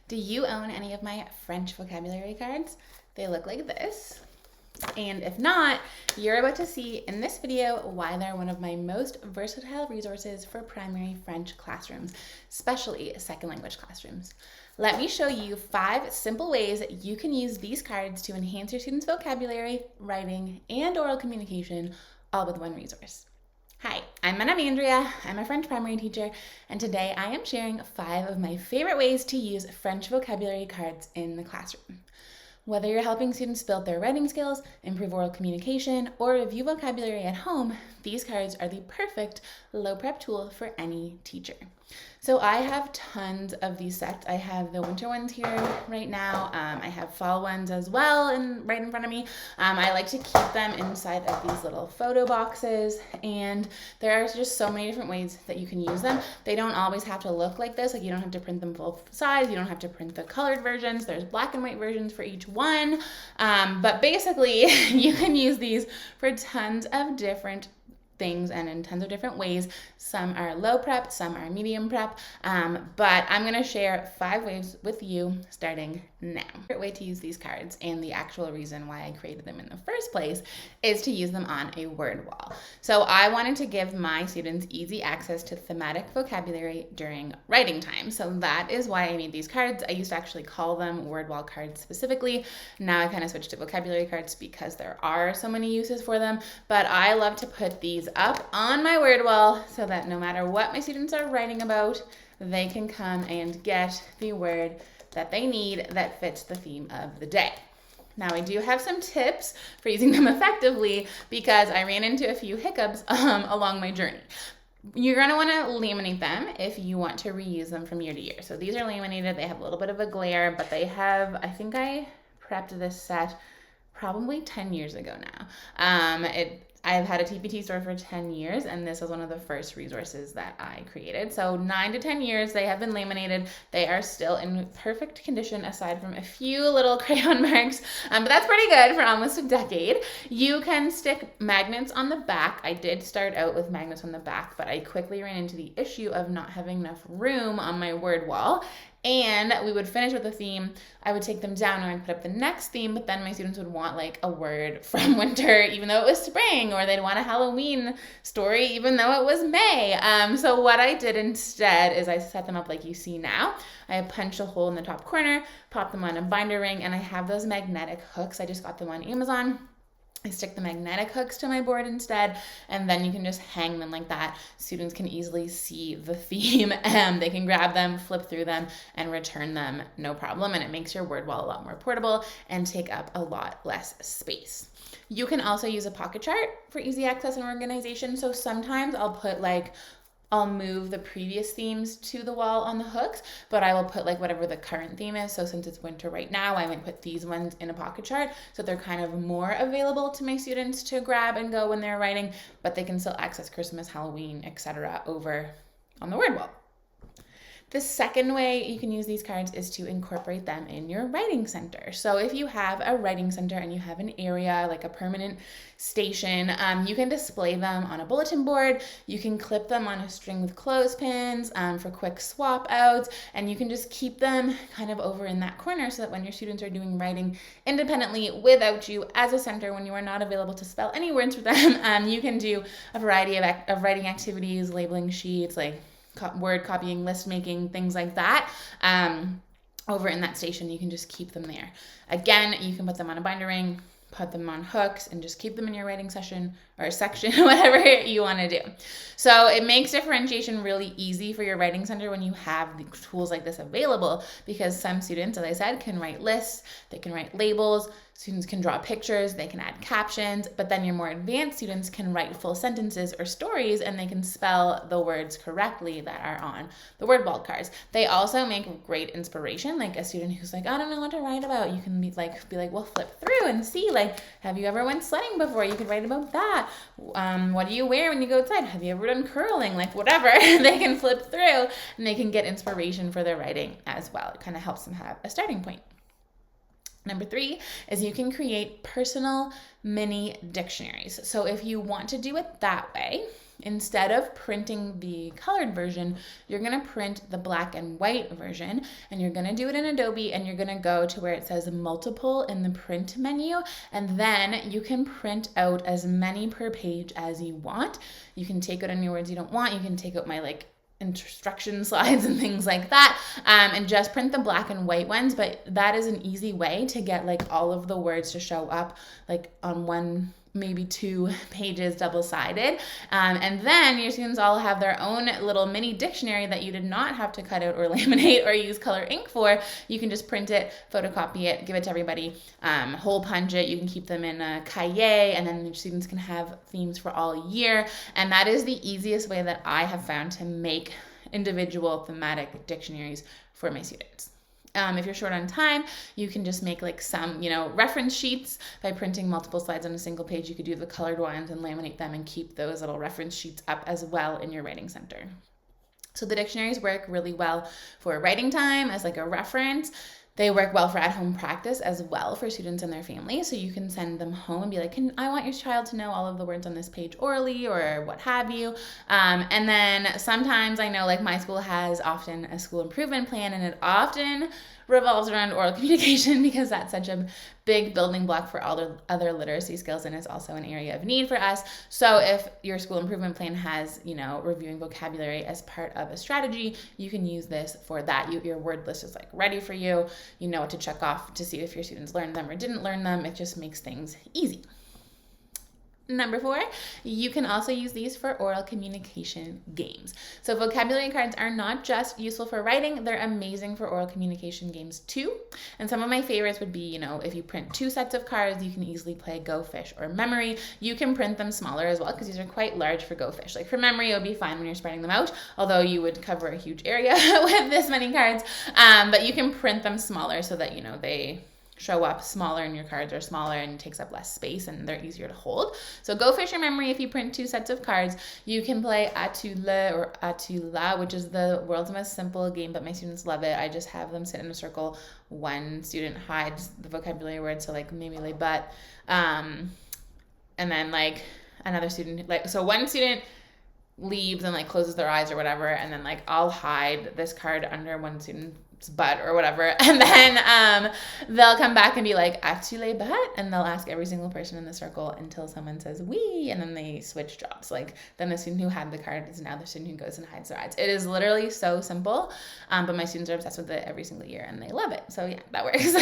Do you own any of my French vocabulary cards? They look like this. And if not, you're about to see in this video why they're one of my most versatile resources for primary French classrooms, especially second language classrooms. Let me show you 5 simple ways you can use these cards to enhance your students' vocabulary, writing, and oral communication, all with one resource. Hi, I'm Andrea. I'm a French primary teacher, and today I am sharing 5 of my favorite ways to use French vocabulary cards in the classroom. Whether you're helping students build their writing skills, improve oral communication, or review vocabulary at home, these cards are the perfect low prep tool for any teacher. So I have tons of these sets. I have the winter ones here right now. I have fall ones as well right in front of me. I like to keep them inside of these little photo boxes, and there are just so many different ways that you can use them. They don't always have to look like this. Like, you don't have to print them full size. You don't have to print the colored versions. There's black and white versions for each one. But basically, you can use these for tons of different things and in tons of different ways. Some are low prep, some are medium prep, but I'm going to share 5 ways with you starting now. The favorite way to use these cards, and the actual reason why I created them in the first place, is to use them on a word wall. So I wanted to give my students easy access to thematic vocabulary during writing time. So that is why I made these cards. I used to actually call them word wall cards specifically. Now I kind of switched to vocabulary cards because there are so many uses for them, but I love to put these up on my word wall so that no matter what my students are writing about, they can come and get the word that they need that fits the theme of the day. Now, I do have some tips for using them effectively because I ran into a few hiccups along my journey. You're going to want to laminate them if you want to reuse them from year to year. So these are laminated. They have a little bit of a glare, but they have, I think I prepped this set probably 10 years ago now. I've had a TPT store for 10 years, and this was one of the first resources that I created. So 9 to 10 years, they have been laminated. They are still in perfect condition aside from a few little crayon marks, but that's pretty good for almost a decade. You can stick magnets on the back. I did start out with magnets on the back, but I quickly ran into the issue of not having enough room on my word wall. And we would finish with a theme. I would take them down and I'd put up the next theme, but then my students would want like a word from winter, even though it was spring, or they'd want a Halloween story, even though it was May. So what I did instead is I set them up like you see now. I punched a hole in the top corner, popped them on a binder ring, and I have those magnetic hooks. I just got them on Amazon. I stick the magnetic hooks to my board instead, and then you can just hang them like that. Students can easily see the theme, and they can grab them, flip through them, and return them no problem, and it makes your word wall a lot more portable and take up a lot less space. You can also use a pocket chart for easy access and organization. So sometimes I'll move the previous themes to the wall on the hooks, but I will put like whatever the current theme is. So since it's winter right now, I might put these ones in a pocket chart so they're kind of more available to my students to grab and go when they're writing, but they can still access Christmas, Halloween, etc. over on the word wall. The second way you can use these cards is to incorporate them in your writing center. So if you have a writing center and you have an area, like a permanent station, you can display them on a bulletin board. You can clip them on a string with clothespins for quick swap outs, and you can just keep them kind of over in that corner so that when your students are doing writing independently without you as a center, when you are not available to spell any words for them, you can do a variety of writing activities, labeling sheets, like word copying, list making, things like that. Over in that station, you can just keep them there. Again, you can put them on a binder ring, put them on hooks, and just keep them in your writing session or section, whatever you want to do. So it makes differentiation really easy for your writing center when you have the tools like this available, because some students, as I said, can write lists, they can write labels, students can draw pictures, they can add captions, but then your more advanced students can write full sentences or stories, and they can spell the words correctly that are on the word wall cards. They also make great inspiration, like a student who's like, I don't know what to write about. You can be like, well, flip through and see, like, have you ever went sledding before? You could write about that. What do you wear when you go outside? Have you ever done curling? Like, whatever. They can flip through and they can get inspiration for their writing as well. It kind of helps them have a starting point. Number 3 is you can create personal mini dictionaries. So if you want to do it that way, instead of printing the colored version, you're going to print the black and white version, and you're going to do it in Adobe, and you're going to go to where it says multiple in the print menu, and then you can print out as many per page as you want. You can take out any words you don't want. You can take out my like instruction slides and things like that, and just print the black and white ones. But that is an easy way to get like all of the words to show up like on one, maybe 2 pages double-sided, and then your students all have their own little mini dictionary that you did not have to cut out or laminate or use color ink for. You can just print it, photocopy it, give it to everybody, hole punch it. You can keep them in a cahier, and then your students can have themes for all year. And that is the easiest way that I have found to make individual thematic dictionaries for my students. If you're short on time, you can just make like some, reference sheets by printing multiple slides on a single page. You could do the colored ones and laminate them and keep those little reference sheets up as well in your writing center. So the dictionaries work really well for writing time as like a reference. They work well for at-home practice as well for students and their families. So you can send them home and be like, I want your child to know all of the words on this page orally or what have you. And then sometimes I know like my school has often a school improvement plan, and it often revolves around oral communication because that's such a big building block for all the other literacy skills, and is also an area of need for us. So if your school improvement plan has, reviewing vocabulary as part of a strategy, you can use this for that. Your word list is like ready for you. You know what to check off to see if your students learned them or didn't learn them. It just makes things easy. Number 4, you can also use these for oral communication games. So vocabulary cards are not just useful for writing, they're amazing for oral communication games too. And some of my favorites would be, if you print 2 sets of cards, you can easily play Go Fish or Memory. You can print them smaller as well because these are quite large for Go Fish. Like for Memory, it would be fine when you're spreading them out, although you would cover a huge area with this many cards. But you can print them smaller so that, they show up smaller and your cards are smaller and it takes up less space and they're easier to hold. So Go Fish or Memory, if you print 2 sets of cards, you can play As-tu le or As-tu la, which is the world's most simple game, but my students love it. I just have them sit in a circle. One student hides the vocabulary word, so like maybe les but, and then like another student, so one student leaves and like closes their eyes or whatever, and then like I'll hide this card under one student's butt or whatever, and then they'll come back and be like, as-tu les butt, and they'll ask every single person in the circle until someone says oui, and then they switch jobs. Like then the student who had the card is now the student who goes and hides their eyes. It is literally so simple, but my students are obsessed with it every single year and they love it. So yeah, that works.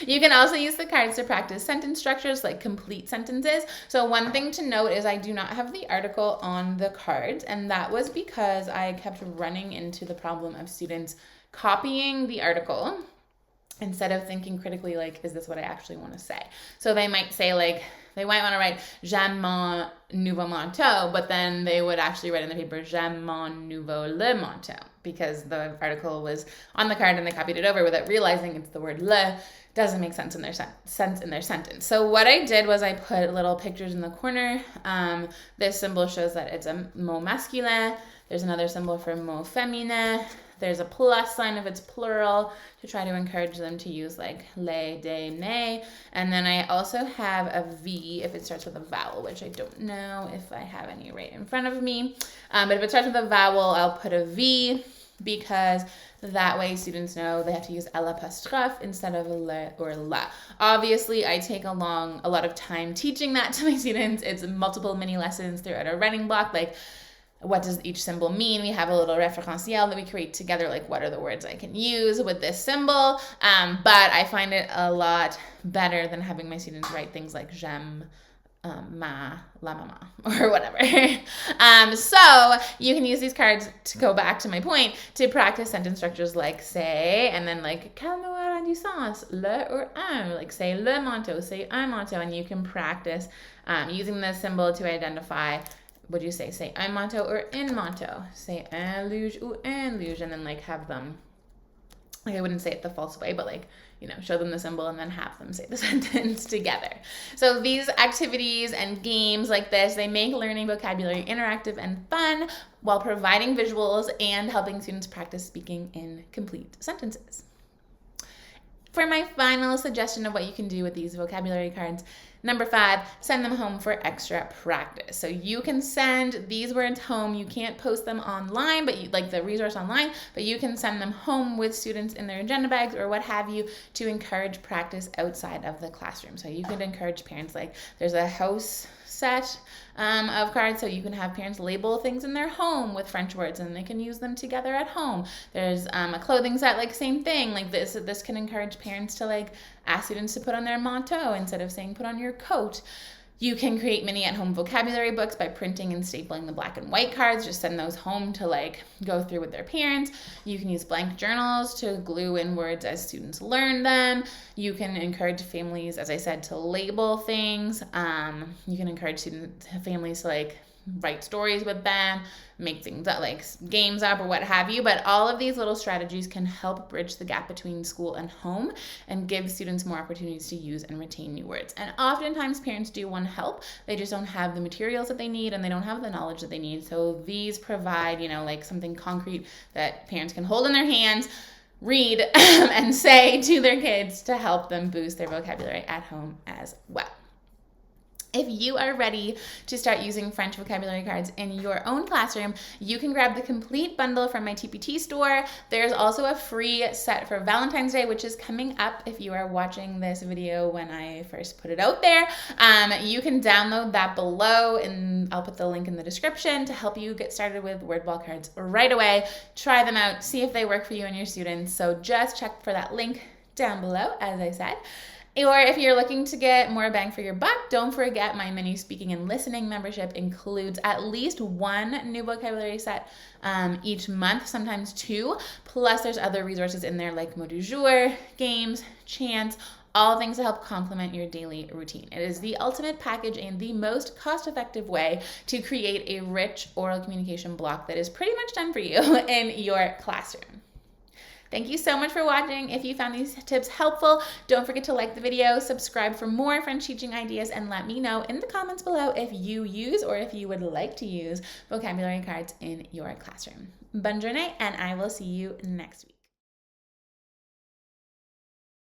You can also use the cards to practice sentence structures, like complete sentences. So one thing to note is I do not have the article on the cards, and that was because I kept running into the problem of students copying the article instead of thinking critically, like, is this what I actually want to say? So they might say, like, they might want to write j'aime mon nouveau manteau, but then they would actually write in the paper j'aime mon nouveau le manteau, because the article was on the card and they copied it over without realizing it's the word le doesn't make sense in their sentence. So what I did was I put little pictures in the corner. This symbol shows that it's a mot masculin. There's another symbol for mot féminin. There's a plus sign if it's plural to try to encourage them to use like les, des, ne. And then I also have a V if it starts with a vowel, which I don't know if I have any right in front of me. But if it starts with a vowel, I'll put a V, because that way students know they have to use l'apostrophe instead of le or la. Obviously, I take a lot of time teaching that to my students. It's multiple mini lessons throughout our writing block, like what does each symbol mean? We have a little référentiel that we create together, like what are the words I can use with this symbol? But I find it a lot better than having my students write things like j'aime ma, la mama, or whatever. So you can use these cards, to go back to my point, to practice sentence structures like say, and then like quel mot a du sens, le or un, like say le manteau, say un manteau, and you can practice using the symbol to identify, would you say un manteau or un manteau, say un luge ou un luge, and then like have them, like I wouldn't say it the false way, but like, show them the symbol and then have them say the sentence together. So these activities and games like this, they make learning vocabulary interactive and fun while providing visuals and helping students practice speaking in complete sentences. For my final suggestion of what you can do with these vocabulary cards, number 5, send them home for extra practice. So you can send these words home. You can't post them online, but like the resource online, but you can send them home with students in their agenda bags or what have you to encourage practice outside of the classroom. So you could encourage parents, like there's a house set of cards, so you can have parents label things in their home with French words and they can use them together at home. There's a clothing set, like same thing, like this can encourage parents to like ask students to put on their manteau instead of saying put on your coat. You can create mini at-home vocabulary books by printing and stapling the black and white cards. Just send those home to like go through with their parents. You can use blank journals to glue in words as students learn them. You can encourage families, as I said, to label things. You can encourage families to like write stories with them, make things up, like games up or what have you. But all of these little strategies can help bridge the gap between school and home and give students more opportunities to use and retain new words. And oftentimes parents do want to help. They just don't have the materials that they need and they don't have the knowledge that they need. So these provide, like something concrete that parents can hold in their hands, read, and say to their kids to help them boost their vocabulary at home as well. If you are ready to start using French vocabulary cards in your own classroom, you can grab the complete bundle from my TPT store. There's also a free set for Valentine's Day, which is coming up if you are watching this video when I first put it out there. You can download that below, and I'll put the link in the description to help you get started with word ball cards right away. Try them out, see if they work for you and your students. So just check for that link down below, as I said. Or if you're looking to get more bang for your buck, don't forget my mini speaking and listening membership includes at least one new vocabulary set each month, sometimes 2. Plus there's other resources in there like mot du jour, games, chants, all things to help complement your daily routine. It is the ultimate package and the most cost-effective way to create a rich oral communication block that is pretty much done for you in your classroom. Thank you so much for watching. If you found these tips helpful, don't forget to like the video, subscribe for more French teaching ideas, and let me know in the comments below if you use or if you would like to use vocabulary cards in your classroom. Bonne journée, and I will see you next week.